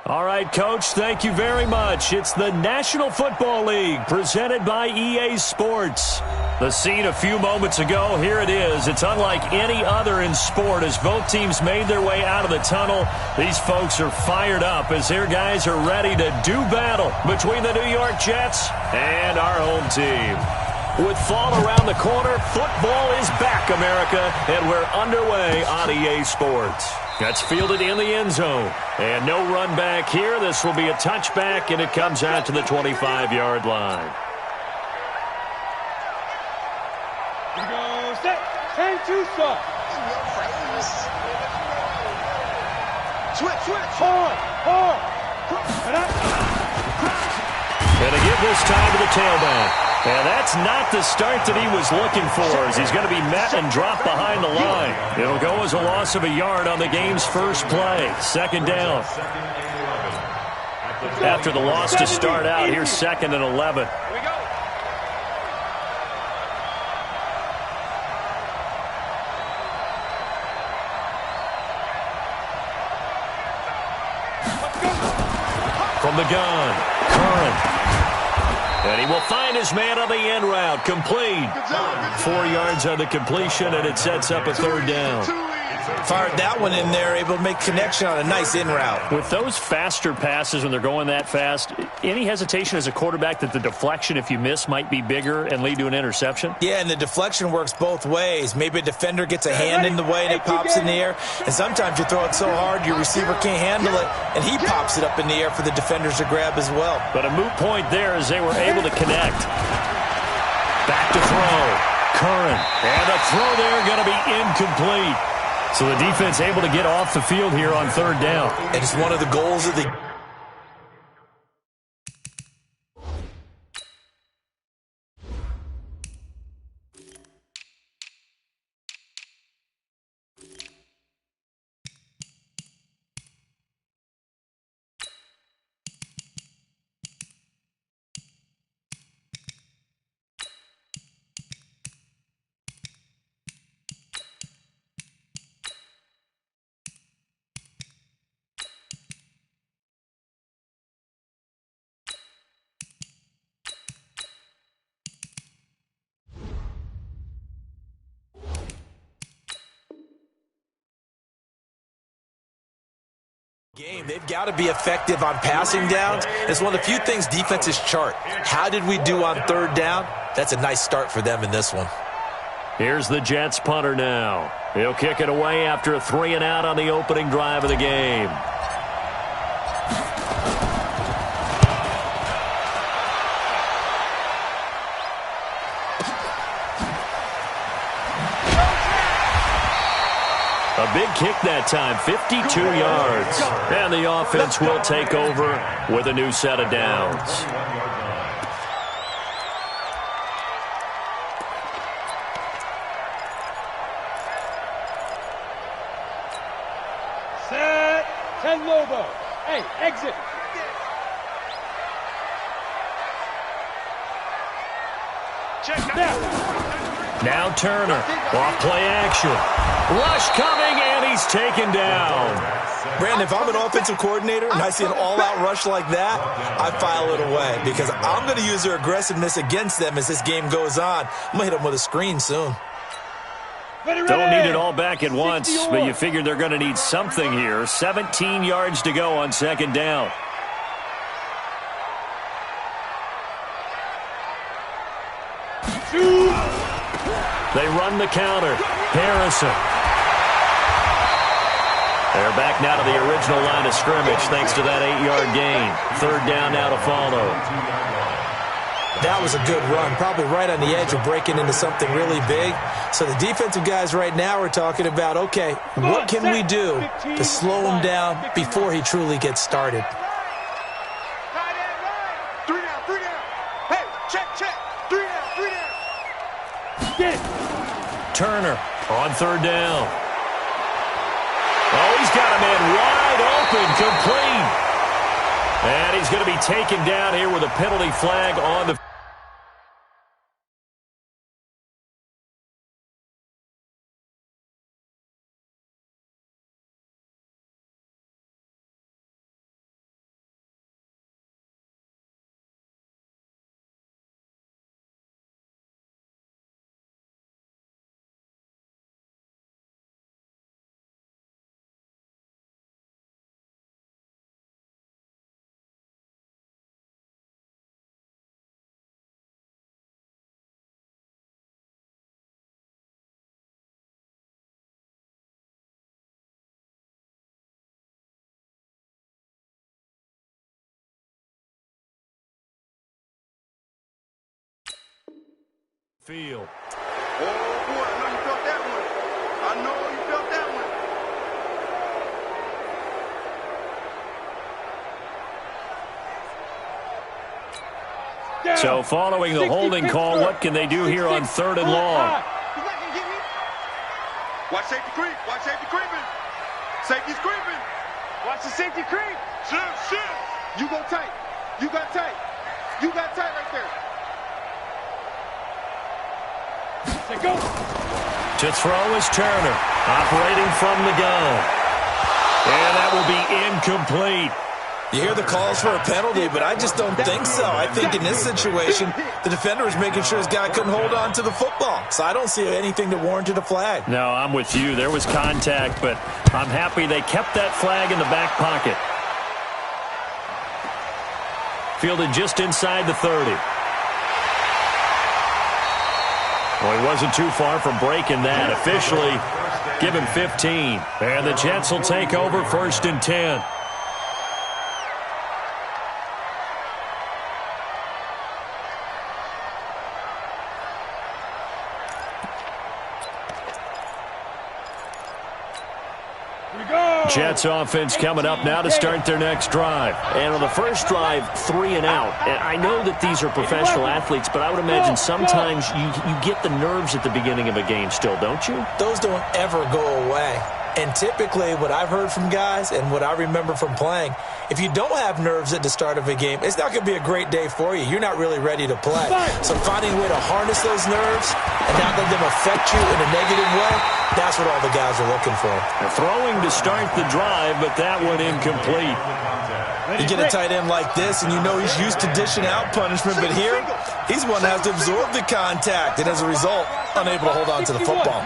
All right, Coach, thank you very much. It's the National Football League presented by EA Sports. The scene a few moments ago, here it is. It's unlike any other in sport as both teams made their way out of the tunnel. These folks are fired up as their guys are ready to do battle between the New York Jets and our home team. With fall around the corner, football is back, America, and we're underway on EA Sports. That's fielded in the end zone. And no run back here. This will be a touchback, and it comes out to the 25-yard line. Here we go, set, and two stop. Switch, hard. And to give this time to the tailback. And that's not the start that he was looking for as he's going to be met and dropped behind the line. It'll go as a loss of a yard on the game's first play. Second down. After the loss to start out, here's 2nd and 11. From the gun, Curran. And he will find his man on the end route. Complete. 4 yards on the completion, and it sets up a third down. Fired that one in there, able to make connection on a nice in route. With those faster passes when they're going that fast, any hesitation as a quarterback that the deflection, if you miss, might be bigger and lead to an interception? Yeah, and the deflection works both ways. Maybe a defender gets a hand in the way and it pops in the air. And sometimes you throw it so hard your receiver can't handle it, and he pops it up in the air for the defenders to grab as well. But a moot point there as they were able to connect. Back to throw. Curran. And the throw there going to be incomplete. So the defense able to get off the field here on third down. And it's one of the goals of the game. They've got to be effective on passing downs. It's one of the few things defenses chart. How did we do on third down? That's a nice start for them in this one. Here's the Jets punter now. He'll kick it away after a 3-and-out on the opening drive of the game. A big kick that time, 52 yards. And the offense will take over with a new set of downs. Set, 10 Lobo. Hey, exit. Check Now Turner, off play action. Rush coming, and he's taken down. Brandon, if I'm an offensive coordinator and I see an all-out rush like that, I file it away because I'm going to use their aggressiveness against them as this game goes on. I'm going to hit them with a screen soon. Don't need it all back at once, but you figure they're going to need something here. 17 yards to go on second down. They run the counter. Harrison. They're back now to the original line of scrimmage thanks to that 8-yard gain. Third down now to follow. That was a good run, probably right on the edge of breaking into something really big. So the defensive guys right now are talking about, okay, what can we do to slow him down before he truly gets started? Turner on third down. Oh, he's got a man wide open, complete. And he's going to be taken down here with a penalty flag on the field. Oh, boy, I know you felt that one. I know you felt that one. So following the holding call, what can they do here on 3rd and long? Watch safety creep. Watch safety creeping. Safety's creeping. Watch the safety creep. Shit. You go tight. You got tight. You got tight right there. Say go. To throw is Turner, operating from the gun. And that will be incomplete. You hear the calls for a penalty, but I just don't think so. I think in this situation, the defender was making sure his guy couldn't hold on to the football. So I don't see anything that warranted a flag. No, I'm with you. There was contact, but I'm happy they kept that flag in the back pocket. Fielded just inside the 30. Well, he wasn't too far from breaking that. Officially, give him 15. And the Jets will take over 1st and 10. Jets offense coming up now to start their next drive. And on the first drive, 3 and out. And I know that these are professional athletes, but I would imagine sometimes you get the nerves at the beginning of a game still, don't you? Those don't ever go away. And typically what I've heard from guys and what I remember from playing, if you don't have nerves at the start of a game, it's not going to be a great day for you. You're not really ready to play. So finding a way to harness those nerves and not let them affect you in a negative way, that's what all the guys are looking for. They're throwing to start the drive, but that one incomplete. You get a tight end like this, and you know he's used to dishing out punishment, but here, he's one that has to absorb the contact, and as a result, unable to hold on to the football.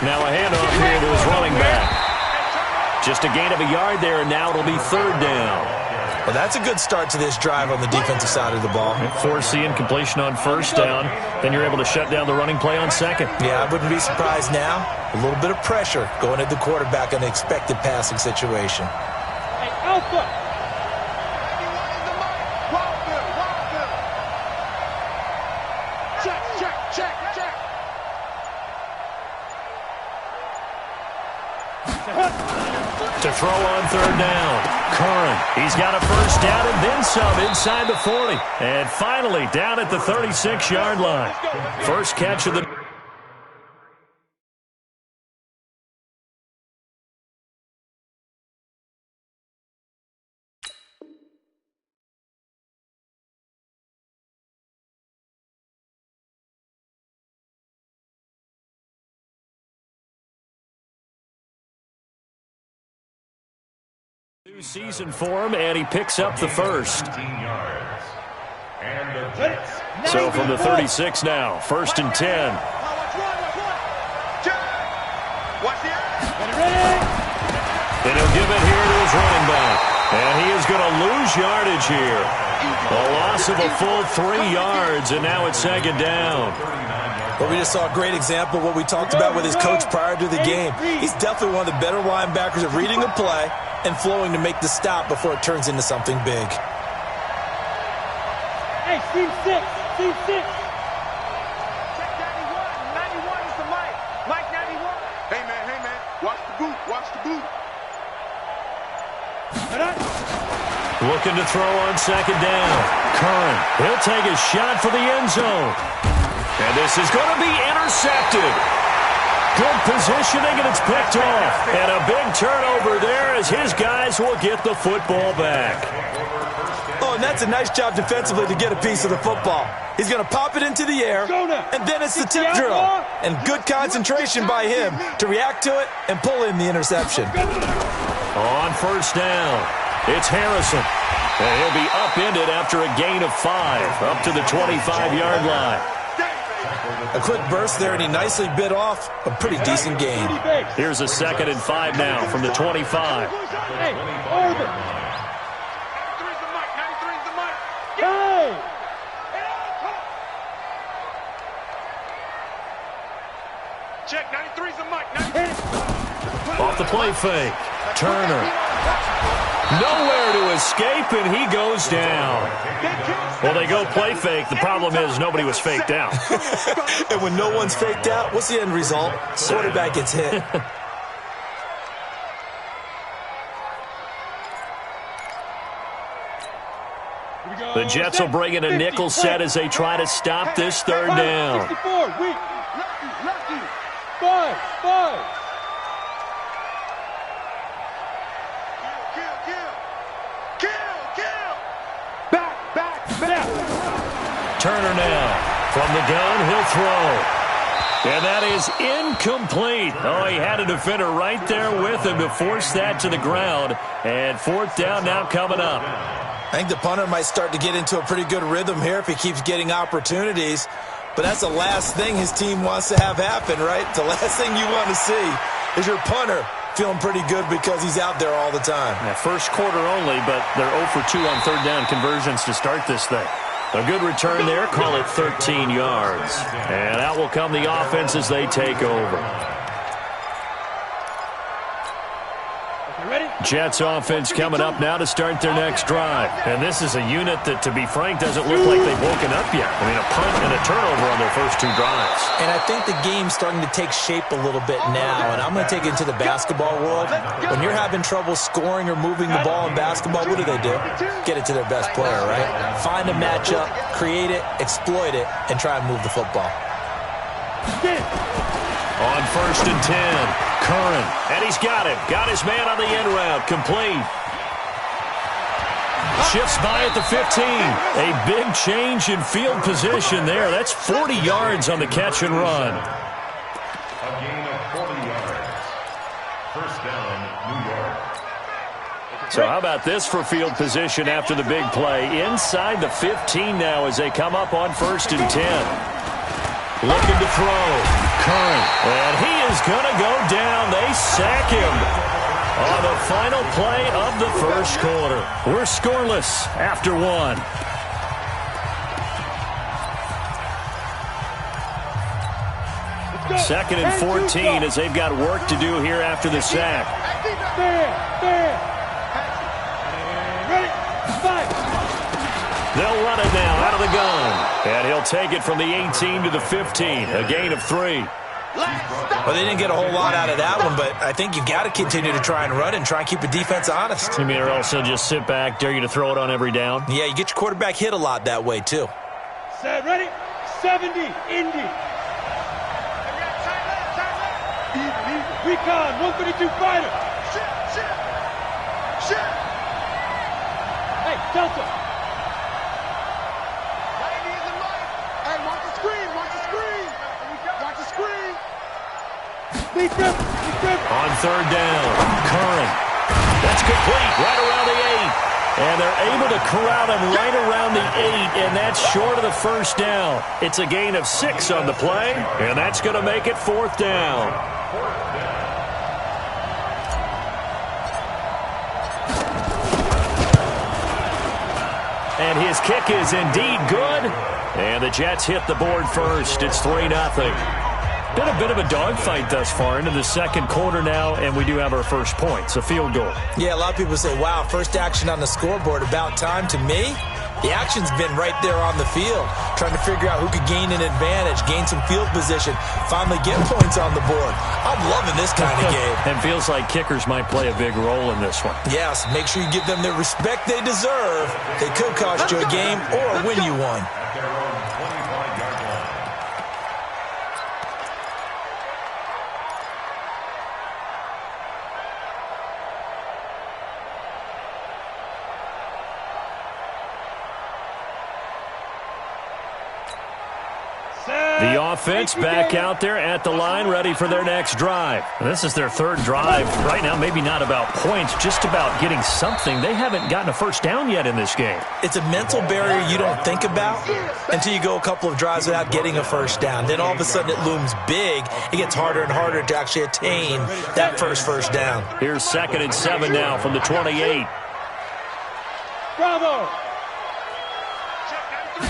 Now a handoff here to his running back. Just a gain of a yard there, and now it'll be 3rd down. Well, that's a good start to this drive on the defensive side of the ball. Force the incompletion on 1st down. Then you're able to shut down the running play on 2nd. Yeah, I wouldn't be surprised now. A little bit of pressure going at the quarterback in the expected passing situation. Hey, Alpha. Check. To throw on 3rd down. Curran, he's got a 1st down and then some inside the 40. And finally down at the 36-yard line. First catch of the... New season for him, and he picks up the 1st. So from the 36 now, 1st and 10. And he'll give it here to his running back. And he is going to lose yardage here. A loss of a full 3 yards, and now it's 2nd down. Well, we just saw a great example of what we talked about with his coach prior to the game. He's definitely one of the better linebackers at reading a play and flowing to make the stop before it turns into something big. Hey, team 6. Check 91. 91 is the mic. Mike 91. Hey, man. Watch the boot. Looking to throw on 2nd down. Curran, he'll take a shot for the end zone. And this is going to be intercepted. Good positioning, and it's picked off. And a big turnover there as his guys will get the football back. Oh, and that's a nice job defensively to get a piece of the football. He's going to pop it into the air, and then it's the tip drill. And good concentration by him to react to it and pull in the interception. On 1st down, it's Harrison. And he'll be upended after a gain of 5, up to the 25-yard line. A quick burst there, and he nicely bit off a pretty decent gain. Here's a 2nd and 5 now from the 25. Hey, over. 93's the mic. 93's the mic. Hey. Check. 93's the mic. Off the play fake. Turner. Nowhere to escape, and he goes down. Well, they go play fake. The problem is nobody was faked out. And when no one's faked out, what's the end result? Quarterback gets hit. The Jets will bring in a nickel set as they try to stop this third down. 64, weak. Lucky. 5. Kill. Back. Turner now. From the gun, he'll throw. And that is incomplete. Oh, he had a defender right there with him to force that to the ground. And fourth down now coming up. I think the punter might start to get into a pretty good rhythm here if he keeps getting opportunities. But that's the last thing his team wants to have happen, right? The last thing you want to see is your punter feeling pretty good because he's out there all the time. Yeah, first quarter only, but they're 0 for 2 on third down conversions to start this thing. A good return there, call it 13 yards. And out will come the offense as they take over. Jets offense coming up now to start their next drive. And this is a unit that, to be frank, doesn't look like they've woken up yet. I mean, a punt and a turnover on their first 2 drives. And I think the game's starting to take shape a little bit now. And I'm going to take it into the basketball world. When you're having trouble scoring or moving the ball in basketball, what do? Get it to their best player, right? Find a matchup, create it, exploit it, and try and move the football. On first and 10, Curran, and he's got him. Got his man on the end route, complete. Shifts by at the 15. A big change in field position there. That's 40 yards on the catch and run. A gain of 40 yards. First down, New York. So how about this for field position after the big play? Inside the 15 now as they come up on first and 10. Looking to throw. Curran. And he is going to go down. They sack him on the final play of the first quarter. We're scoreless after 1. Second and 14 as they've got work to do here after the sack. They'll run it now out of the gun. And he'll take it from the 18 to the 15. A gain of 3. Well, they didn't get a whole lot out of that one, but I think you've got to continue to try and run and try and keep the defense honest. You mean, or also just sit back, dare you to throw it on every down? Yeah, you get your quarterback hit a lot that way, too. Set, ready? 70, Indy. Recon, 132 fighter. Shit. Hey, Delta. On third down, Curran. That's complete right around the 8. And they're able to corral him right around the 8, and that's short of the first down. It's a gain of 6 on the play, and that's going to make it fourth down. And his kick is indeed good. And the Jets hit the board first. It's 3-0. Been a bit of a dogfight thus far into the second quarter now, and we do have our first points, a field goal. Yeah, a lot of people say, wow, first action on the scoreboard, about time. To me, the action's been right there on the field, trying to figure out who could gain an advantage, gain some field position, finally get points on the board. I'm loving this kind of game. And feels like kickers might play a big role in this one. Yes, make sure you give them the respect they deserve. They could cost you a game or win you one. The offense back out there at the line, ready for their next drive. This is their third drive. Right now, maybe not about points, just about getting something. They haven't gotten a first down yet in this game. It's a mental barrier you don't think about until you go a couple of drives without getting a first down. Then all of a sudden it looms big. It gets harder and harder to actually attain that first down. Here's 2nd and 7 now from the 28. Bravo!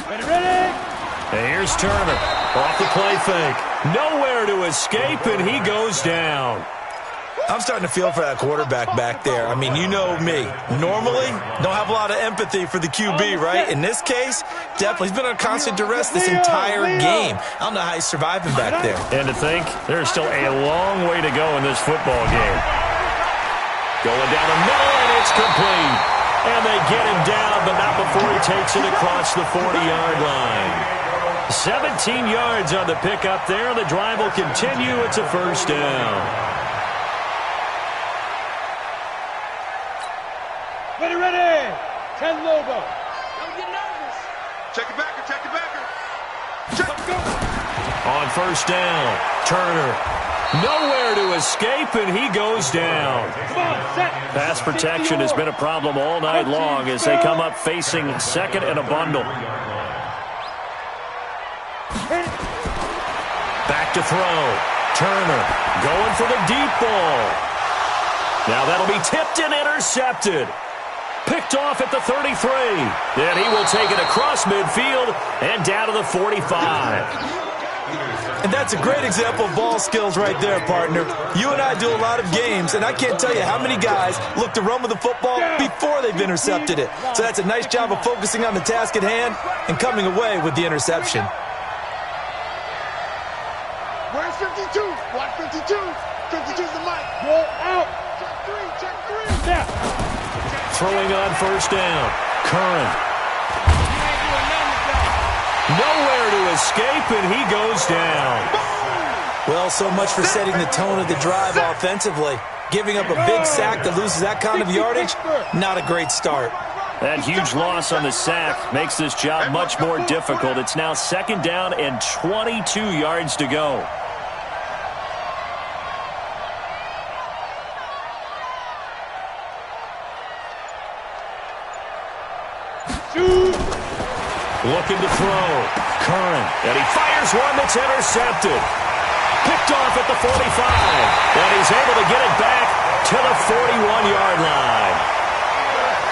Ready? And here's Turner. Off the play fake. Nowhere to escape, and he goes down. I'm starting to feel for that quarterback back there. I mean, you know me. Normally, don't have a lot of empathy for the QB, right? In this case, definitely. He's been under constant duress this entire game. I don't know how he's surviving back there. And to think, there's still a long way to go in this football game. Going down the middle, and it's complete. And they get him down, but not before he takes it across the 40-yard line. 17 yards on the pickup there. The drive will continue. It's a first down. Ready. 10 Lobo. Don't get nervous. Check it backer, check it backer. Check it, go. On first down, Turner. Nowhere to escape, and he goes down. Come on, set. Pass protection has been a problem all night long as they come up facing second and a bundle. Back to throw. Turner going for the deep ball. Now that'll be tipped and intercepted. Picked off at the 33. Then he will take it across midfield and down to the 45. And that's a great example of ball skills right there, partner. You and I do a lot of games, and I can't tell you how many guys look to run with the football before they've intercepted it. So that's a nice job of focusing on the task at hand and coming away with the interception. Where's 52? Watch 52. 52's the mic. Go out. Check three. Now. Throwing on first down. Curran. Nowhere to escape, and he goes down. Well, so much for setting the tone of the drive offensively. Giving up a big sack that loses that kind of yardage, not a great start. That huge loss on the sack makes this job much more difficult. It's now second down and 22 yards to go. Looking to throw. Curran. And he fires one that's intercepted. Picked off at the 45. And he's able to get it back to the 41-yard line.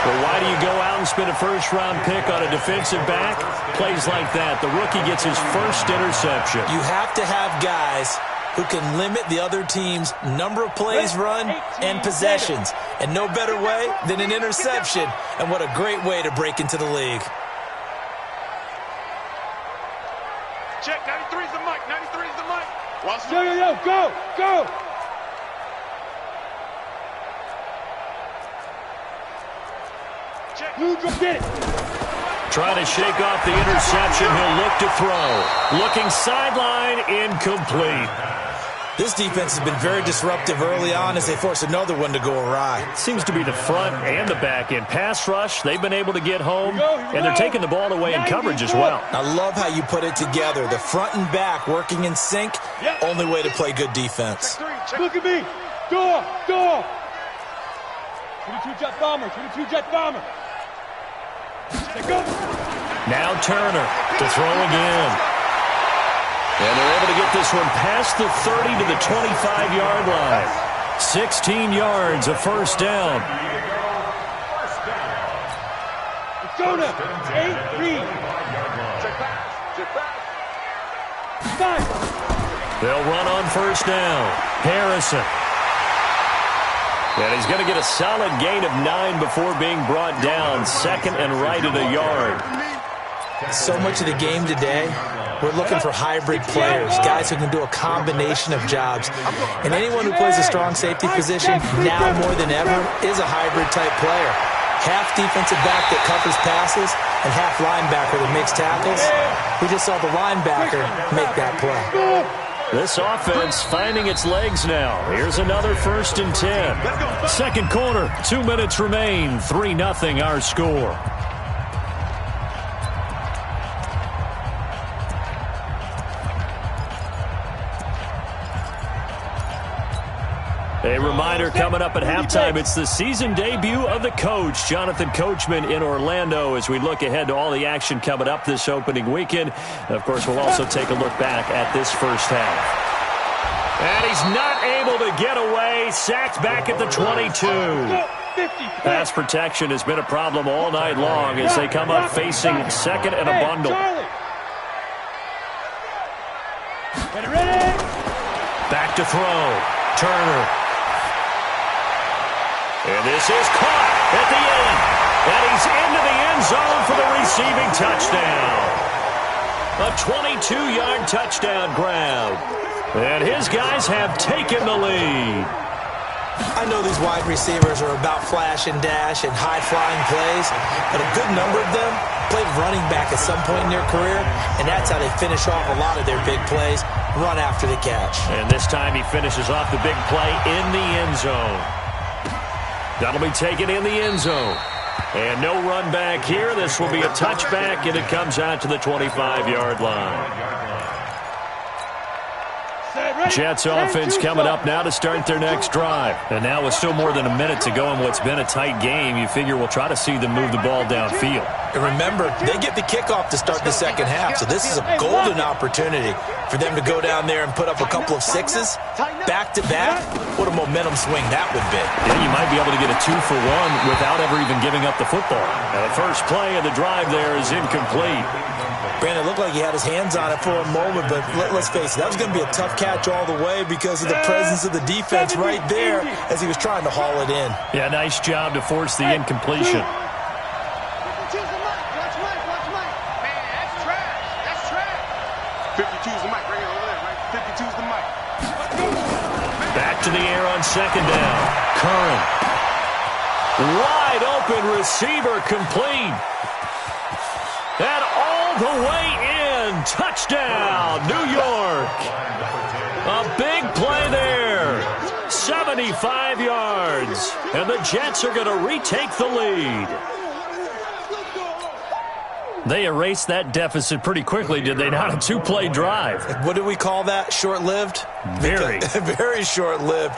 Well, why do you go out and spend a first-round pick on a defensive back? Plays like that. The rookie gets his first interception. You have to have guys who can limit the other team's number of plays run and possessions. And no better way than an interception. And what a great way to break into the league. Check, 93's the mic, 93's the mic. Watch Yo, go. Check. Blue, go get it. Trying to shake off the interception. He'll look to throw. Looking sideline, incomplete. This defense has been very disruptive early on as they force another one to go awry. Seems to be the front and the back end. Pass rush, they've been able to get home, and they're taking the ball away in coverage as well. I love how you put it together. The front and back working in sync, only way to play good defense. Look at me. Door. 22 jet bomber. Go. Now Turner to throw again. And they're able to get this one past the 30 to the 25-yard line. 16 yards, a first down. Let's go now. 8 read. Check pass. 5. They'll run on first down. Harrison. And he's going to get a solid gain of 9 before being brought down. Second and right at a yard. So much of the game today, we're looking for hybrid players, guys who can do a combination of jobs. And anyone who plays a strong safety position, now more than ever, is a hybrid-type player. Half defensive back that covers passes and half linebacker that makes tackles. We just saw the linebacker make that play. This offense finding its legs now. Here's another 1st and 10. Second quarter, 2 minutes remain. 3-0 our score. A reminder coming up at halftime, it's the season debut of the coach, Jonathan Coachman in Orlando, as we look ahead to all the action coming up this opening weekend. And of course, we'll also take a look back at this first half. And he's not able to get away, sacked back at the 22. Pass protection has been a problem all night long as they come up facing second and a bundle. Back to throw. Turner. And this is caught at the end. And he's into the end zone for the receiving touchdown. A 22-yard touchdown grab. And his guys have taken the lead. I know these wide receivers are about flash and dash and high-flying plays, but a good number of them played running back at some point in their career, and that's how they finish off a lot of their big plays, run after the catch. And this time he finishes off the big play in the end zone. That'll be taken in the end zone. And no run back here. This will be a touchback, and it comes out to the 25-yard line. Jets offense coming up now to start their next drive. And now with still more than a minute to go in what's been a tight game, you figure we'll try to see them move the ball downfield. And remember, they get the kickoff to start the second half, so this is a golden opportunity for them to go down there and put up a couple of sixes back-to-back. What a momentum swing that would be. Yeah, you might be able to get a 2-for-1 without ever even giving up the football. Now, the first play of the drive there is incomplete. Brandon, it looked like he had his hands on it for a moment, but let's face it, that was going to be a tough catch all the way because of the presence of the defense right there as he was trying to haul it in. Yeah, nice job to force the incompletion. Watch Mike. Man, that's trash. That's trash. 52's the mic. Bring it over there, right? 52's the mic. Back to the air on second down. Curran. Wide open receiver complete. And all the way in. Touchdown, New York. A big play there. 75 yards. And the Jets are going to retake the lead. They erased that deficit pretty quickly, did they not? A two-play drive. What do we call that? Short-lived? Very. Very short-lived.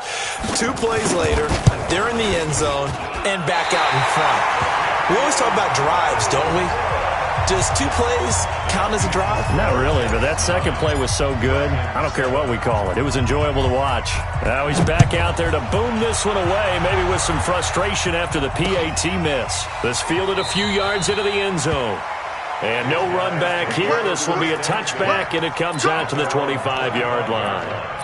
2 plays later, they're in the end zone and back out in front. We always talk about drives, don't we? Does 2 plays count as a drive? Not really, but that second play was so good. I don't care what we call it. It was enjoyable to watch. Now he's back out there to boom this one away, maybe with some frustration after the PAT miss. This fielded a few yards into the end zone. And no run back here. This will be a touchback, and it comes out to the 25-yard line.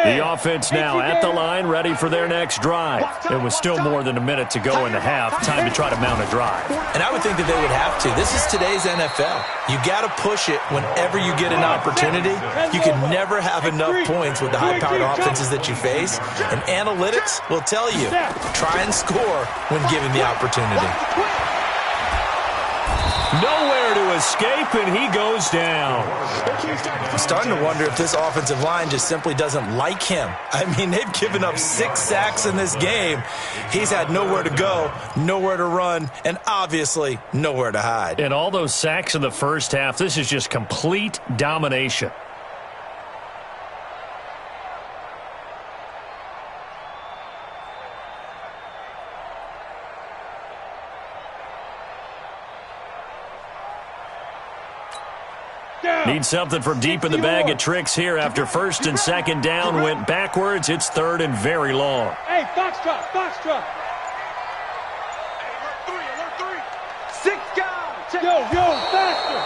The offense now at the line, ready for their next drive. It was still more than a minute to go in the half. Time to try to mount a drive. And I would think that they would have to. This is today's NFL. You got to push it whenever you get an opportunity. You can never have enough points with the high-powered offenses that you face. And analytics will tell you, try and score when given the opportunity. Nowhere to escape, and he goes down. I'm starting to wonder if this offensive line just simply doesn't like him. I mean, they've given up 6 sacks in this game. He's had nowhere to go, nowhere to run, and obviously nowhere to hide. And all those sacks in the first half, this is just complete domination. Need something from deep in the bag of tricks here after first and second down went backwards. It's third and very long. Hey, foxtrot. Hey, alert 3. 6 guys. Yo, faster.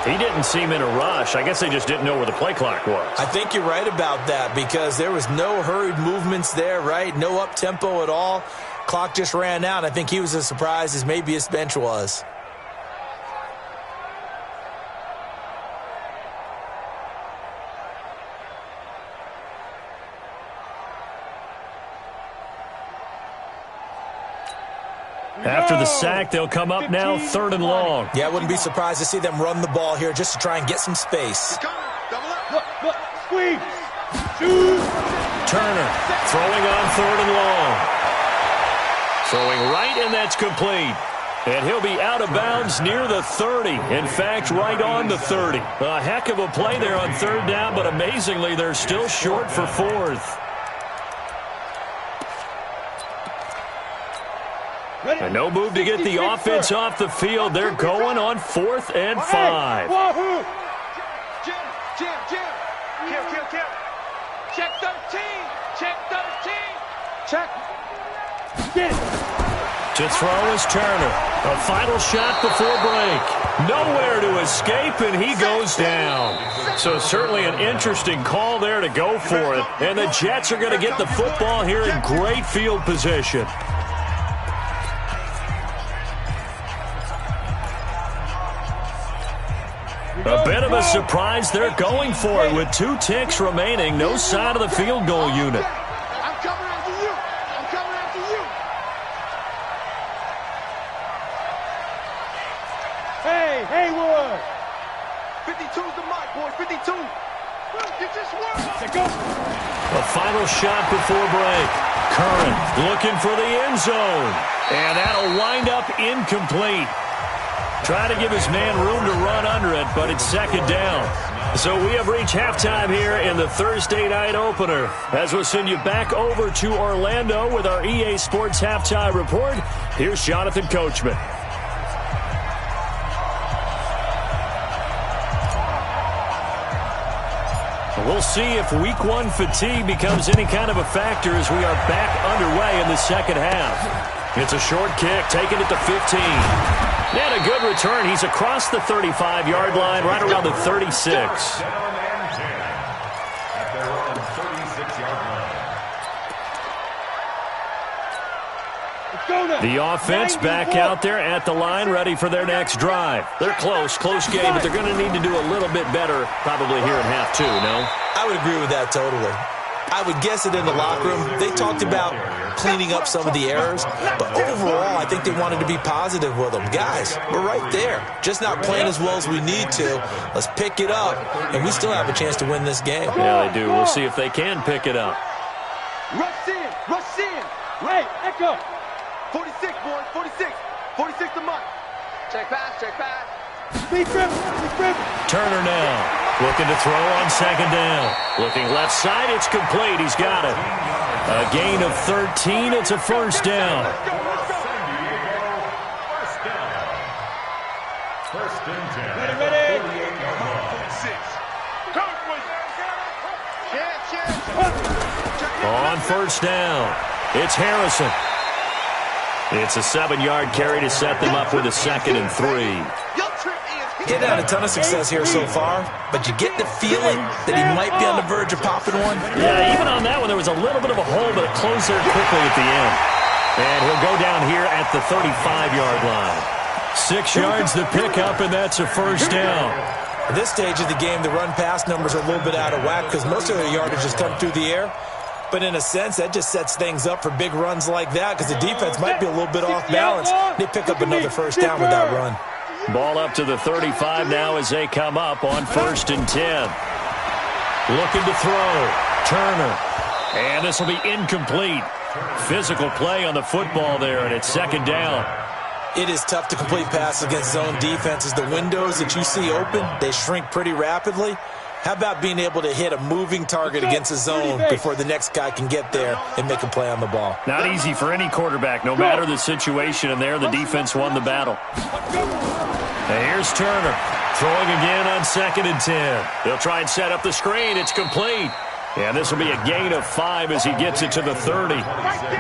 He didn't seem in a rush. I guess they just didn't know where the play clock was. I think you're right about that because there was no hurried movements there, right? No up-tempo at all. Clock just ran out. I think he was as surprised as maybe his bench was. After the sack, they'll come up now third and long. Yeah, I wouldn't be surprised to see them run the ball here just to try and get some space. Look, squeeze. Shoot. Turner throwing on third and long. Throwing right, and that's complete. And he'll be out of bounds near the 30. In fact, right on the 30. A heck of a play there on third down, but amazingly, they're still short for fourth. And no move to get the offense off the field. They're going on 4th and 5. Wahoo! Jim. Kill. Check 13. Check. To throw is Turner. A final shot before break. Nowhere to escape, and he goes down. So certainly an interesting call there to go for it. And the Jets are going to get the football here in great field position. A bit of a surprise. They're going for it with 2 ticks remaining. No sign of the field goal unit. I'm coming after you. I'm coming after you. Hey, Haywood. 52's the mark, boys. 52. You just won. Let's go. A final shot before break. Curran looking for the end zone. And that'll wind up incomplete. Trying to give his man room to run under it, but it's second down. So we have reached halftime here in the Thursday night opener. As we'll send you back over to Orlando with our EA Sports Halftime Report, here's Jonathan Coachman. We'll see if Week 1 fatigue becomes any kind of a factor as we are back underway in the second half. It's a short kick, taking it to 15. And a good return. He's across the 35-yard line, right around the 36. Down and 10 at their own 36-yard line. The offense back out there at the line, ready for their next drive. They're close game, but they're going to need to do a little bit better probably here in half 2, no? I would agree with that totally. I would guess it in the locker room. They talked about cleaning up some of the errors, but overall, I think they wanted to be positive with them. Guys, we're right there. Just not playing as well as we need to. Let's pick it up, and we still have a chance to win this game. Yeah, they do. We'll see if they can pick it up. Rush in. Rush in. Hey, Echo. 46, boys. 46. 46 the mark. Check pass. Check pass. Speed grip. Turner now. Looking to throw on second down. Looking left side. It's complete. He's got it. A gain of 13. It's a first down. First and 10. Ready. 46. On first down, it's Harrison. It's a 7-yard carry to set them up with a 2nd and 3. Getting had a ton of success here so far, but you get the feeling that he might be on the verge of popping one. Yeah, even on that one, there was a little bit of a hole, but it closed there quickly at the end. And he'll go down here at the 35-yard line. 6 yards to pick up, and that's a first down. At this stage of the game, the run-pass numbers are a little bit out of whack because most of their yardage has come through the air. But in a sense, that just sets things up for big runs like that because the defense might be a little bit off balance. They pick up another first down with that run. Ball up to the 35 now as they come up on 1st and 10. Looking to throw. Turner. And this will be incomplete. Physical play on the football there, and it's 2nd down. It is tough to complete passes against zone defenses. The windows that you see open, they shrink pretty rapidly. How about being able to hit a moving target against a zone before the next guy can get there and make a play on the ball? Not easy for any quarterback, no matter the situation, and there the defense won the battle. And here's Turner, throwing again on 2nd and 10. They'll try and set up the screen. It's complete. And this will be a gain of 5 as he gets it to the 30.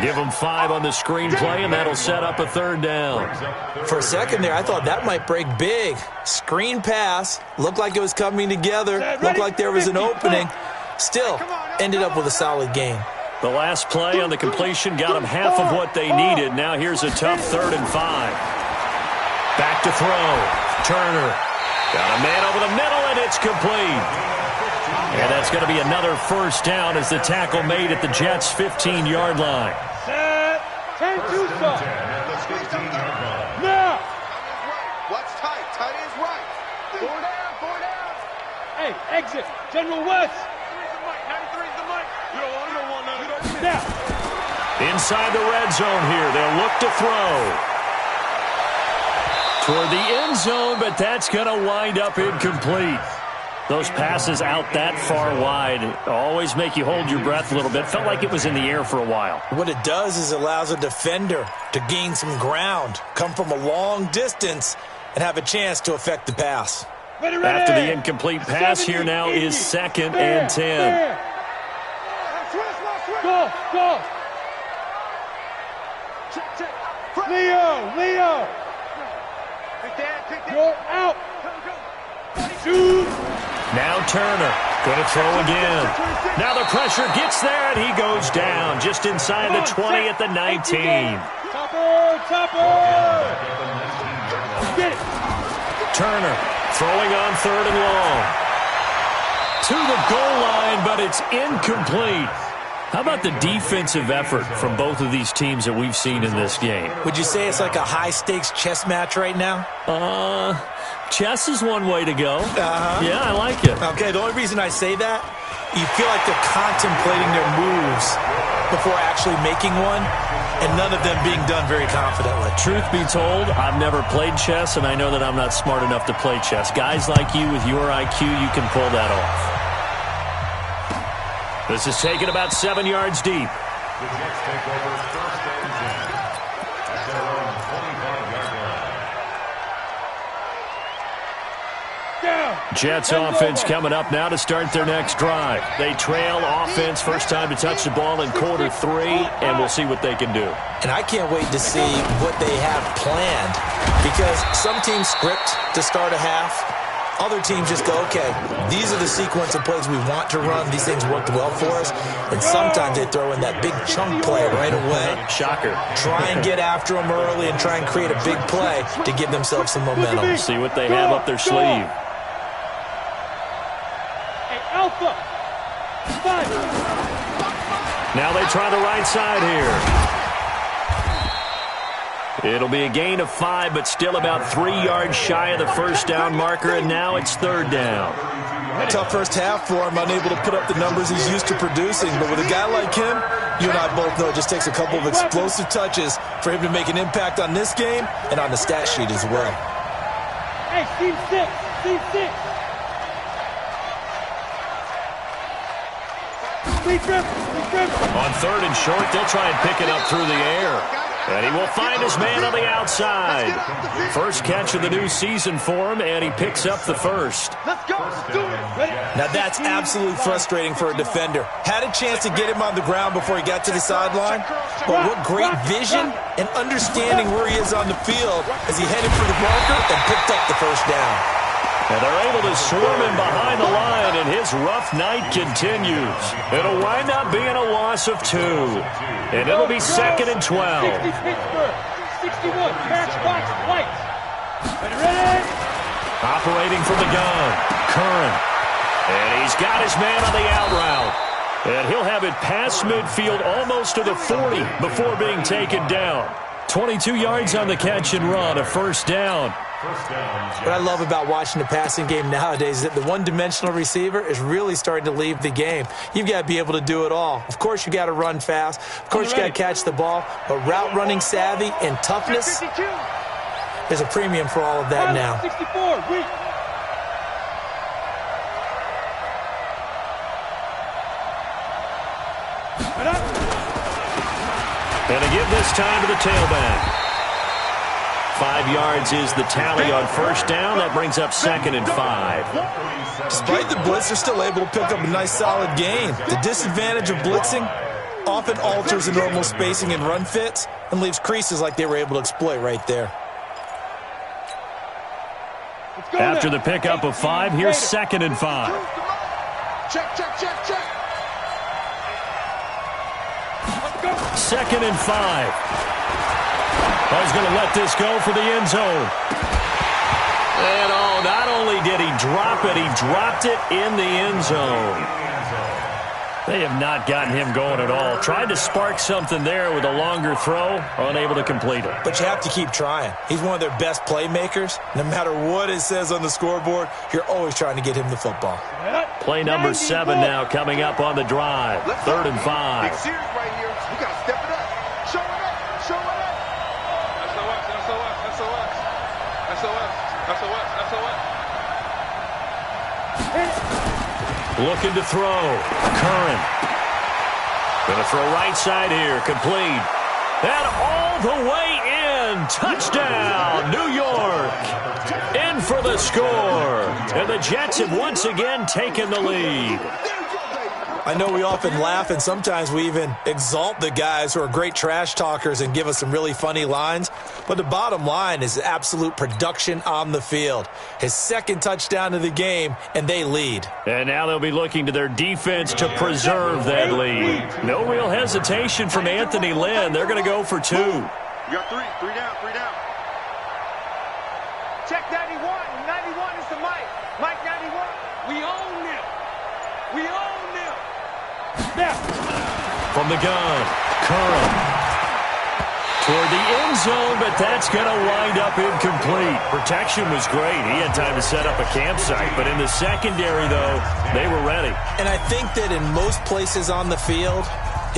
Give him 5 on the screen play, and that'll set up a 3rd down. For a second there, I thought that might break big. Screen pass, looked like it was coming together, looked like there was an opening. Still, ended up with a solid gain. The last play on the completion got them half of what they needed. Now here's a tough 3rd and 5. Back to throw. Turner. Got a man over the middle, and it's complete. And that's going to be another first down as the tackle made at the Jets' 15-yard line. Set. 10-2 stop. Now. What's tight? Tight is right. 4 down. 4 down. Hey, exit. General West. 93's the mic. You don't want none of that. Now. Inside the red zone here. They'll look to throw. Toward the end zone, but that's going to wind up incomplete. Those passes out that far wide always make you hold your breath a little bit. Felt like it was in the air for a while. What it does is it allows a defender to gain some ground, come from a long distance, and have a chance to affect the pass. Ready. After the incomplete pass, here now is 2nd and 10. Go. Leo. You're out. Shoot. Now Turner, going to throw again. Now the pressure gets there, and he goes down just inside the 20 at the 19. Topper. Get it. Turner throwing on 3rd and long. To the goal line, but it's incomplete. How about the defensive effort from both of these teams that we've seen in this game? Would you say it's like a high-stakes chess match right now? Chess is one way to go. Yeah, I like it. Okay, the only reason I say that, you feel like they're contemplating their moves before actually making one, and none of them being done very confidently. Truth be told, I've never played chess, and I know that I'm not smart enough to play chess. Guys like you with your IQ, you can pull that off. This is taken about 7 yards deep. The Jets take over 1st and 10 at their own 25-yard line. Jets offense coming up now to start their next drive. They trail offense, first time to touch the ball in quarter 3, and we'll see what they can do. And I can't wait to see what they have planned, because some teams script to start a half. Other teams just go, okay, these are the sequence of plays we want to run. These things worked well for us. And sometimes they throw in that big chunk play right away. Shocker. Try and get after them early and try and create a big play to give themselves some momentum. See what they have up their sleeve. Hey, Alpha. 5. Now they try the right side here. It'll be a gain of 5, but still about 3 yards shy of the first down marker, and now it's 3rd down. Tough first half for him, unable to put up the numbers he's used to producing. But with a guy like him, you and I both know it just takes a couple of explosive touches for him to make an impact on this game and on the stat sheet as well. Hey, team 6. On 3rd and short, they'll try and pick it up through the air. And he will find his man on the outside. First catch of the new season for him, and he picks up the first. Let's go. Do it. Now that's absolutely frustrating for a defender. Had a chance to get him on the ground before he got to the sideline, but what great vision and understanding where he is on the field as he headed for the marker and picked up the first down. And they're able to swarm him behind the line, and his rough night continues. It'll wind up being a loss of 2. And it'll be 2nd and 12. 60 Pittsburgh. 61. Matchbox White. Ready? Operating from the gun. Curran. And he's got his man on the out route. And he'll have it past midfield almost to the 40 before being taken down. 22 yards on the catch and run, a first down. What I love about watching the passing game nowadays is that the one-dimensional receiver is really starting to leave the game. You've got to be able to do it all. Of course, you got to run fast. Of course, you got to catch the ball. But route running savvy and toughness, there's a premium for all of that now. 64. And a give this time to the tailback. 5 yards is the tally on first down. That brings up 2nd and 5. Despite the blitz, they're still able to pick up a nice solid gain. The disadvantage of blitzing often alters the normal spacing and run fits and leaves creases like they were able to exploit right there. After the pickup of 5, here's 2nd and 5. Check. 2nd and 5. He's going to let this go for the end zone. And not only did he drop it, he dropped it in the end zone. They have not gotten him going at all. Tried to spark something there with a longer throw, unable to complete it. But you have to keep trying. He's one of their best playmakers. No matter what it says on the scoreboard, you're always trying to get him the football. Play number 7 now coming up on the drive. 3rd and 5. Big series right here. We got to step it up. Show it up. Looking to throw. Curran. Going to throw right side here. Complete. And all the way in. Touchdown, New York. In for the score. And the Jets have once again taken the lead. I know we often laugh and sometimes we even exalt the guys who are great trash talkers and give us some really funny lines. But the bottom line is absolute production on the field. His second touchdown of the game, and they lead. And now they'll be looking to their defense to preserve that lead. No real hesitation from Anthony Lynn. They're going to go for 2. You got 3 down, 3 down. Check 91. 91 is the mic. Mike 91. We own them. We own them. Snap. From the gun, Curran. Toward the end zone, but that's going to wind up incomplete. Protection was great. He had time to set up a campsite, but in the secondary, though, they were ready. And I think that in most places on the field,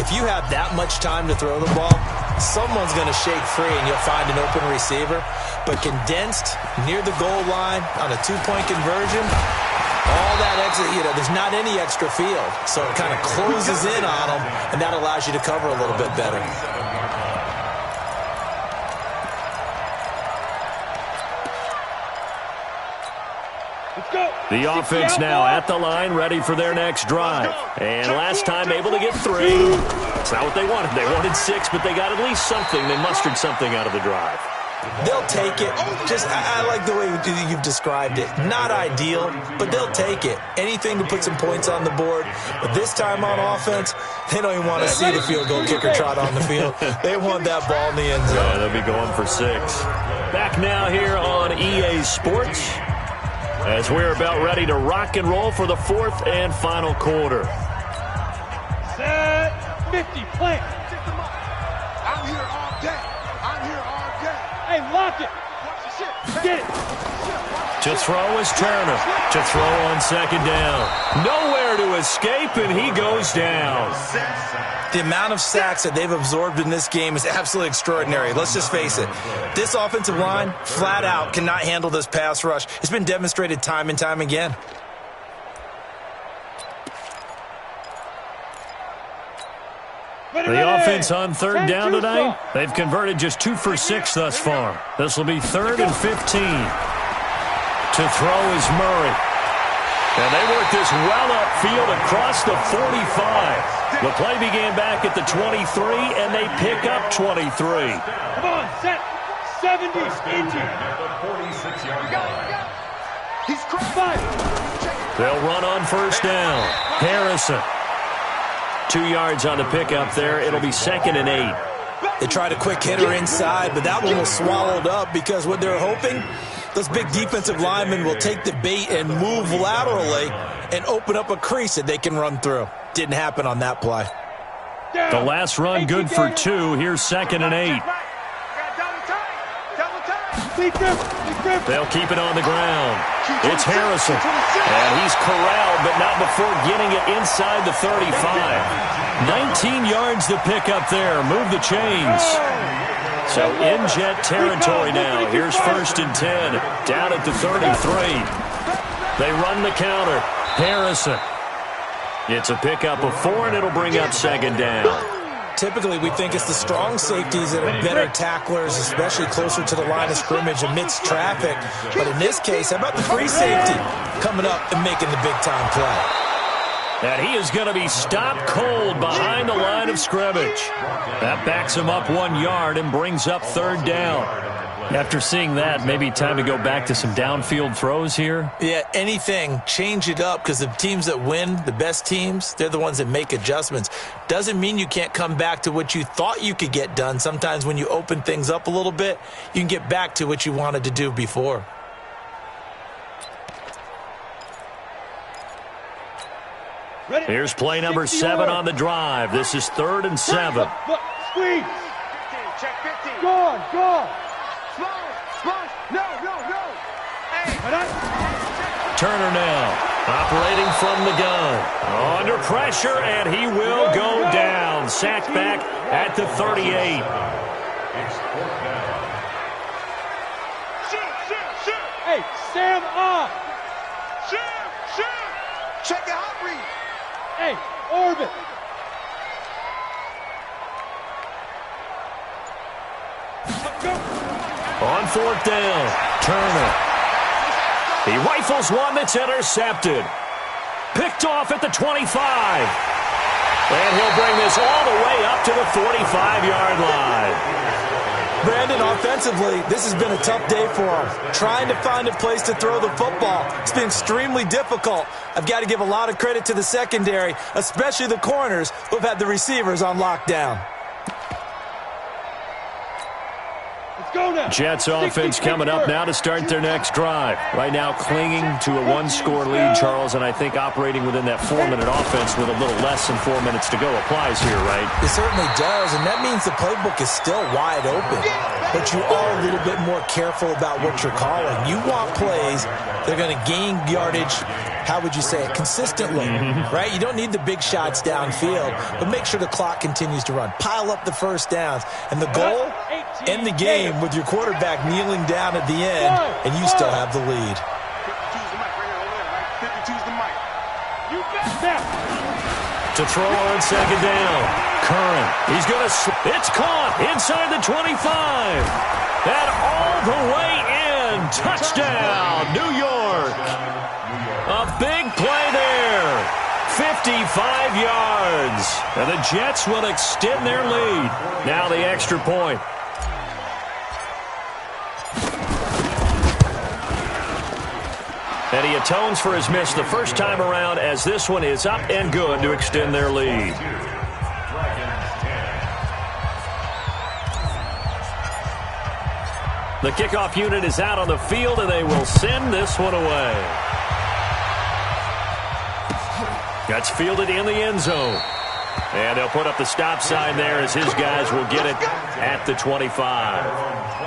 if you have that much time to throw the ball, someone's going to shake free and you'll find an open receiver. But condensed near the goal line on a 2-point conversion, all that exit, there's not any extra field. So it kind of closes in on them, and that allows you to cover a little bit better. Let's go. The offense now at the line, ready for their next drive. And last time able to get 3. It's not what they wanted. They wanted 6, but they got at least something. They mustered something out of the drive. They'll take it. I like the way you've described it. Not ideal, but they'll take it. Anything to put some points on the board. But this time on offense, they don't even want to see the field goal kicker trot on the field. They want that ball in the end zone. Yeah, they'll be going for 6. Back now here on EA Sports as we're about ready to rock and roll for the 4th and final quarter. Set 50. Plant. I'm here all day. I'm here all day. Hey, lock it. Get it. To throw is Turner. To throw on 2nd down. Nowhere to escape, and he goes down. The amount of sacks that they've absorbed in this game is absolutely extraordinary. Let's just face it. This offensive line, flat out, cannot handle this pass rush. It's been demonstrated time and time again. The offense on 3rd down tonight, they've converted just 2 for 6 thus far. This will be 3rd and 15. To throw is Murray. And they work this well upfield across the 45. The play began back at the 23, and they pick up 23. Come on, set. 70. Into. He's crying. They'll run on 1st down. Harrison. 2 yards on the pickup there. It'll be 2nd and 8. They tried a quick hitter inside, but that one was swallowed up because what they're hoping, those big defensive linemen will take the bait and move laterally and open up a crease that they can run through. Didn't happen on that play. The last run good for 2. Here's 2nd and 8. They'll keep it on the ground. It's Harrison. And he's corralled, but not before getting it inside the 35. 19 yards to pick up there. Move the chains. So in jet territory now. Here's 1st and 10. Down at the 33. They run the counter. Harrison. It's a pickup of 4, and it'll bring up 2nd down. Typically, we think it's the strong safeties that are better tacklers, especially closer to the line of scrimmage amidst traffic. But in this case, how about the free safety coming up and making the big-time play? And he is going to be stopped cold behind the line of scrimmage. That backs him up 1 yard and brings up 3rd down. After seeing that, maybe time to go back to some downfield throws here. Yeah, anything. Change it up because the teams that win, the best teams, they're the ones that make adjustments. Doesn't mean you can't come back to what you thought you could get done. Sometimes when you open things up a little bit, you can get back to what you wanted to do before. Here's play number 7 on the drive. This is 3rd and 7. Squeeze. Check 15. Go on, go on. No. Hey. Turner now, operating from the gun. Under pressure, and he will go down. Sacked back at the 38. Shoot. Hey, Sam off. Shoot. Check the hot read. Hey, orbit. On 4th down, Turner. He rifles one that's intercepted. Picked off at the 25. And he'll bring this all the way up to the 45-yard line. Brandon, offensively, this has been a tough day for him. Trying to find a place to throw the football. It's been extremely difficult. I've got to give a lot of credit to the secondary, especially the corners who've had the receivers on lockdown. Jets offense coming up now to start their next drive. Right now clinging to a one-score lead, Charles, and I think operating within that 4-minute offense with a little less than 4 minutes to go applies here, right? It certainly does, and that means the playbook is still wide open. But you are a little bit more careful about what you're calling. You want plays that are going to gain yardage, how would you say it, consistently, right? You don't need the big shots downfield, but make sure the clock continues to run. Pile up the first downs. And the goal, end the game with your quarterback kneeling down at the end, and you still have the lead. 52's the mic right here, over there, right? 52's the mic. You got To throw on second down. Curran. He's going to... It's caught inside the 25. And all the way in. Touchdown, New York. A big play there. 55 yards. And the Jets will extend their lead. Now the extra point. And he atones for his miss the first time around as this one is up and good to extend their lead. The kickoff unit is out on the field, and they will send this one away. That's fielded in the end zone. And they'll put up the stop sign there as his guys will get it at the 25.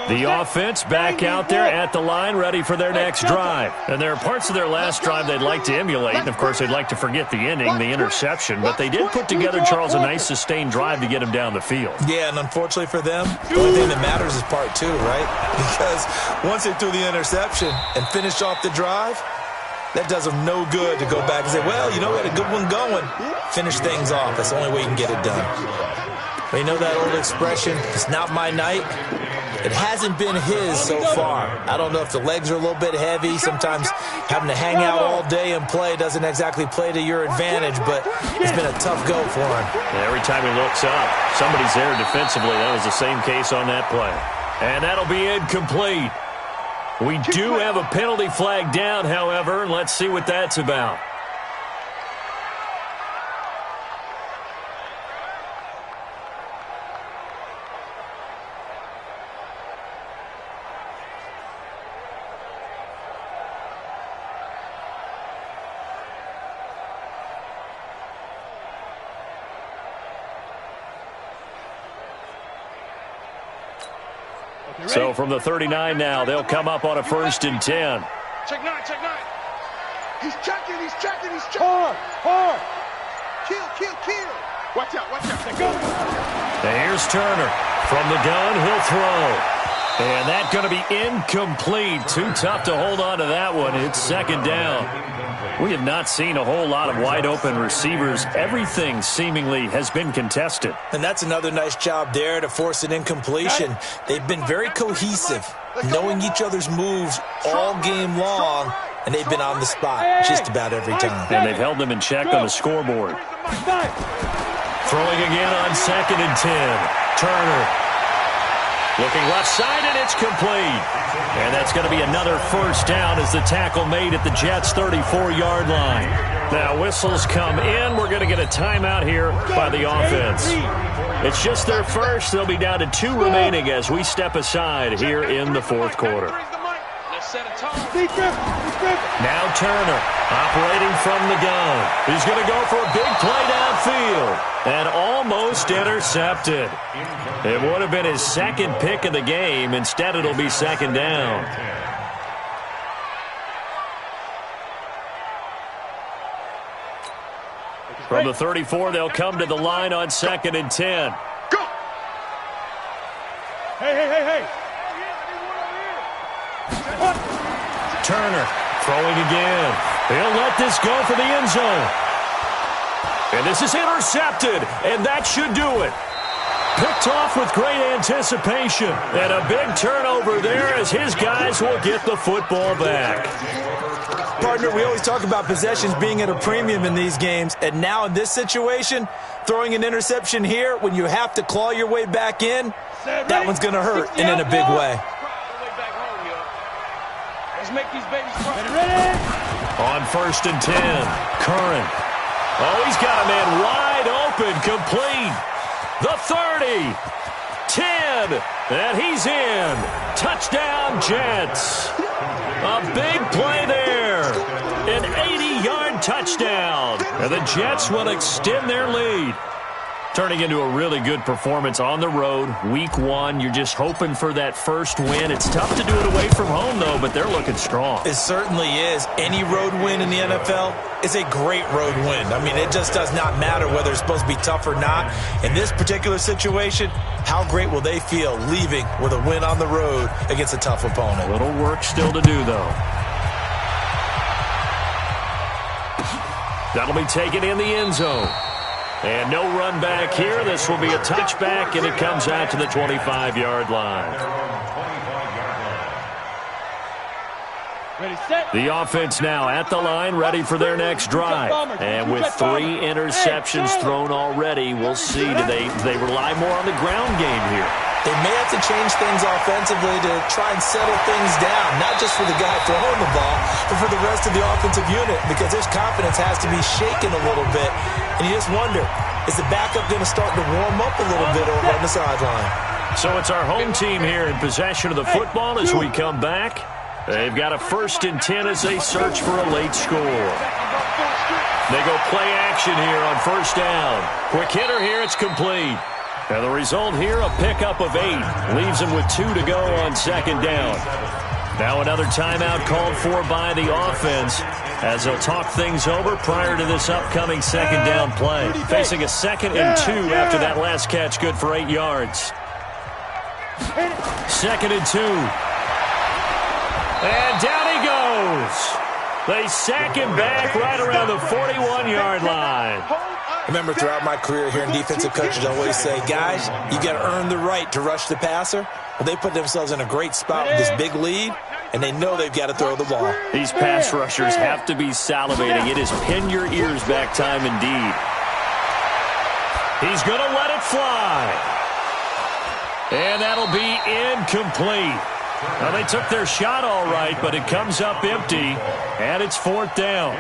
The offense back out there at the line, ready for their next drive. And there are parts of their last drive they'd like to emulate. And, of course, they'd like to forget the ending, the interception. But they did put together, Charles, a nice sustained drive to get him down the field. Yeah, and unfortunately for them, the only thing that matters is part two, right? Because once they threw the interception and finished off the drive, that does them no good to go back and say, well, you know, we had a good one going. Finish things off. That's the only way you can get it done. But you know that old expression, it's not my night? It hasn't been his so far. I don't know if the legs are a little bit heavy. Sometimes having to hang out all day and play doesn't exactly play to your advantage, but it's been a tough go for him. Every time he looks up, somebody's there defensively. That was the same case on that play. And that'll be incomplete. We do have a penalty flag down, however, and let's see what that's about. So from the 39 now, they'll come up on a 1st and 10. Check nine, check nine. He's checking, he's checking, he's checking. Hard. Kill. Watch out, watch out. Go. And here's Turner. From the gun, he'll throw. And that's going to be incomplete. Too tough to hold on to that one. It's 2nd down. We have not seen a whole lot of wide-open receivers. Everything seemingly has been contested. And that's another nice job there to force an incompletion. They've been very cohesive, knowing each other's moves all game long, and they've been on the spot just about every time. And they've held them in check on the scoreboard. Throwing again on 2nd and 10. Turner. Looking left side, and it's complete. And that's going to be another 1st down as the tackle made at the Jets' 34-yard line. Now, whistles come in. We're going to get a timeout here by the offense. It's just their first. They'll be down to 2 remaining as we step aside here in the 4th quarter. Now Turner operating from the gun. He's going to go for a big play downfield and almost intercepted. It would have been his 2nd pick of the game. Instead, it'll be 2nd down. From the 34, they'll come to the line on 2nd and 10. Go. Hey. Turner throwing again. He'll let this go for the end zone. And this is intercepted, and that should do it. Picked off with great anticipation. And a big turnover there as his guys will get the football back. Partner, we always talk about possessions being at a premium in these games. And now in this situation, throwing an interception here when you have to claw your way back in, that one's going to hurt, and in a big way. Let's make these babies cry. Ready? On 1st and 10, Curran. Oh, he's got a man wide open, complete. The 30, 10, and he's in. Touchdown, Jets. A big play there. An 80-yard touchdown. And the Jets will extend their lead. Turning into a really good performance on the road. Week 1, you're just hoping for that first win. It's tough to do it away from home, though, but they're looking strong. It certainly is. Any road win in the NFL is a great road win. I mean, it just does not matter whether it's supposed to be tough or not. In this particular situation, how great will they feel leaving with a win on the road against a tough opponent? A little work still to do, though. That'll be taken in the end zone. And no run back here. This will be a touchback, and it comes out to the 25-yard line. The offense now at the line, ready for their next drive. And with 3 interceptions thrown already, we'll see. Do they rely more on the ground game here? They may have to change things offensively to try and settle things down, not just for the guy throwing the ball, but for the rest of the offensive unit, because his confidence has to be shaken a little bit. And you just wonder, is the backup going to start to warm up a little bit over on the sideline? So it's our home team here in possession of the football as we come back. They've got a 1st and 10 as they search for a late score. They go play action here on 1st down. Quick hitter here, it's complete. And the result here, a pickup of 8. Leaves them with 2 to go on 2nd down. Now another timeout called for by the offense as they'll talk things over prior to this upcoming 2nd down play. Facing a 2nd and 2 after that last catch, good for 8 yards. 2nd and 2. And down he goes. They sack him back right around the 41-yard line. Remember, throughout my career here in defensive coaches always say, guys, you got to earn the right to rush the passer. Well, they put themselves in a great spot with this big lead, and they know they've got to throw the ball. These pass rushers have to be salivating. It is pin your ears back time indeed. He's going to let it fly. And that'll be incomplete. Now, they took their shot all right, but it comes up empty, and it's 4th down.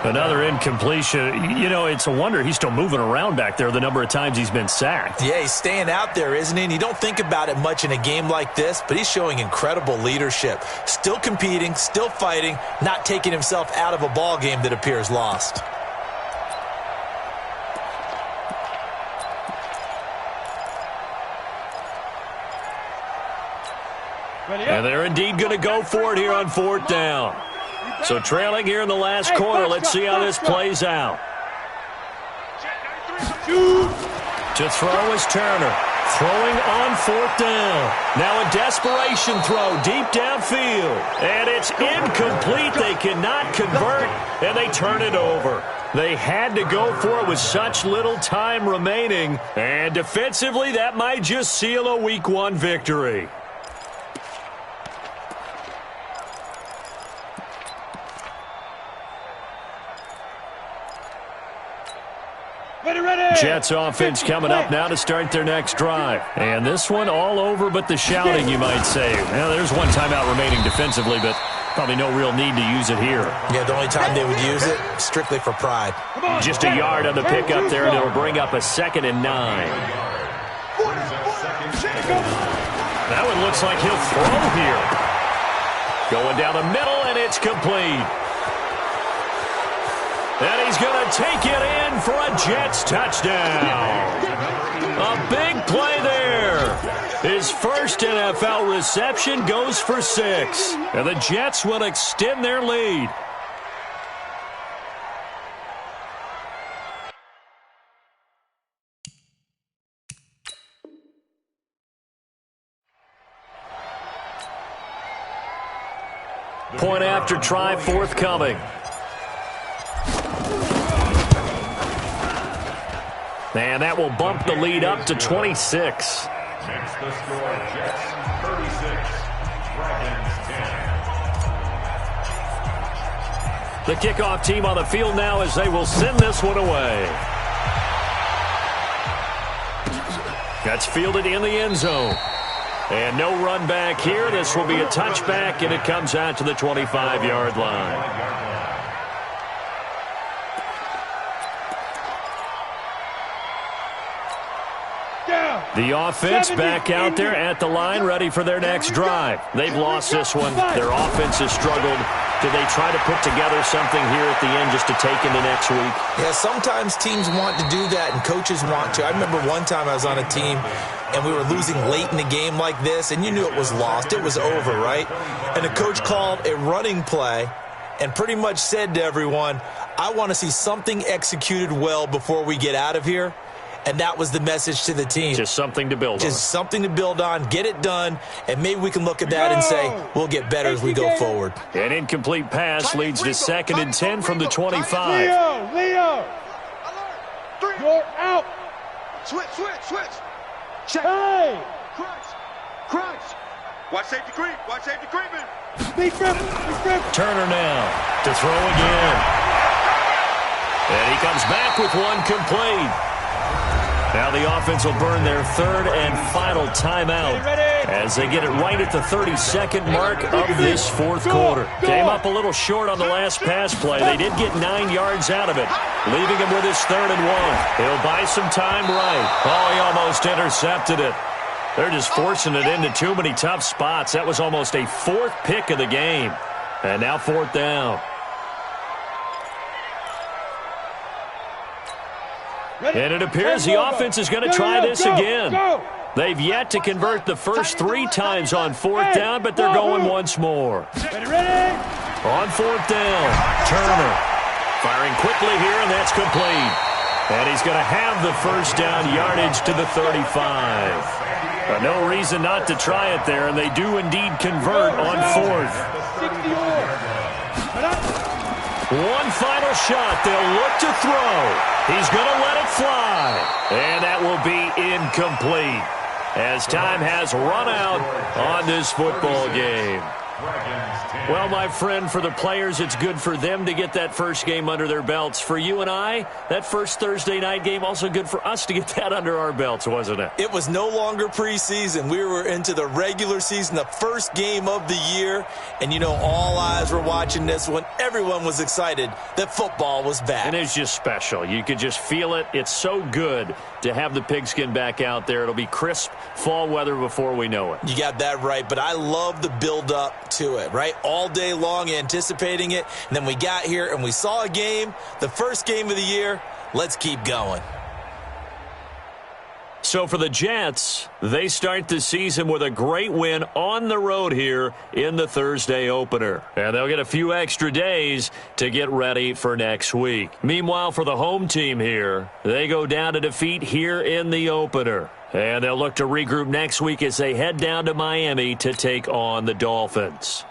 Another incompletion. You know, it's a wonder he's still moving around back there the number of times he's been sacked. Yeah, he's staying out there, isn't he? And you don't think about it much in a game like this, but he's showing incredible leadership. Still competing, still fighting, not taking himself out of a ball game that appears lost. And they're indeed going to go for it here on 4th down. So trailing here in the last quarter, let's see how this plays out. To throw is Turner. Throwing on 4th down. Now a desperation throw deep downfield. And it's incomplete. They cannot convert, and they turn it over. They had to go for it with such little time remaining. And defensively, that might just seal a Week 1 victory. Jets offense coming up now to start their next drive. And this one all over but the shouting, you might say. Now, there's one timeout remaining defensively, but probably no real need to use it here. Yeah, the only time they would use it, strictly for pride. Just a yard on the pickup there, and it'll bring up a 2nd and 9. That one looks like he'll throw here. Going down the middle, and it's complete. And he's going to take it in for a Jets touchdown. A big play there. His first NFL reception goes for 6. And the Jets will extend their lead. Point after try forthcoming. And that will bump the lead up to 26. Makes the score Jets 36, Dragons 10. The kickoff team on the field now as they will send this one away. That's fielded in the end zone. And no run back here. This will be a touchback, and it comes out to the 25-yard line. The offense back out there at the line, ready for their next drive. They've lost this one. Their offense has struggled. Do they try to put together something here at the end just to take into next week? Yeah, sometimes teams want to do that and coaches want to. I remember one time I was on a team and we were losing late in the game like this, and you knew it was lost. It was over, right? And the coach called a running play and pretty much said to everyone, I want to see something executed well before we get out of here. And that was the message to the team. Just something to build on. Just something to build on, get it done, and maybe we can look at that and say, we'll get better as we go forward. An incomplete pass leads to 2nd and 10 from the 25. Leo! You're out! Switch. Check. Hey! Crunch. Watch safety creep. Big grip. Turner now to throw again. And he comes back with one complete. Now the offense will burn their 3rd and final timeout as they get it right at the 32nd mark of this 4th quarter. Came up a little short on the last pass play. They did get 9 yards out of it, leaving him with his 3rd and 1. He'll buy some time right. Oh, he almost intercepted it. They're just forcing it into too many tough spots. That was almost a 4th pick of the game. And now 4th down. And it appears the offense is going to try this again. They've yet to convert the first 3 times on 4th down, but they're going once more. On 4th down, Turner firing quickly here, and that's complete. And he's going to have the first down yardage to the 35. No reason not to try it there, and they do indeed convert on 4th. One final shot. They'll look to throw. He's going to let it fly. And that will be incomplete as time has run out on this football game. Well, my friend, for the players, it's good for them to get that first game under their belts. For you and I, that first Thursday night game, also good for us to get that under our belts, wasn't it? It was no longer preseason. We were into the regular season, the first game of the year. And, you know, all eyes were watching this one. Everyone was excited that football was back. And it's just special. You could just feel it. It's so good to have the pigskin back out there. It'll be crisp fall weather before we know it. You got that right, but I love the build-up to it, right? All day long anticipating it, and then we got here and we saw a game, the first game of the year. Let's keep going. So for the Jets, they start the season with a great win on the road here in the Thursday opener. And they'll get a few extra days to get ready for next week. Meanwhile, for the home team here, they go down to defeat here in the opener. And they'll look to regroup next week as they head down to Miami to take on the Dolphins.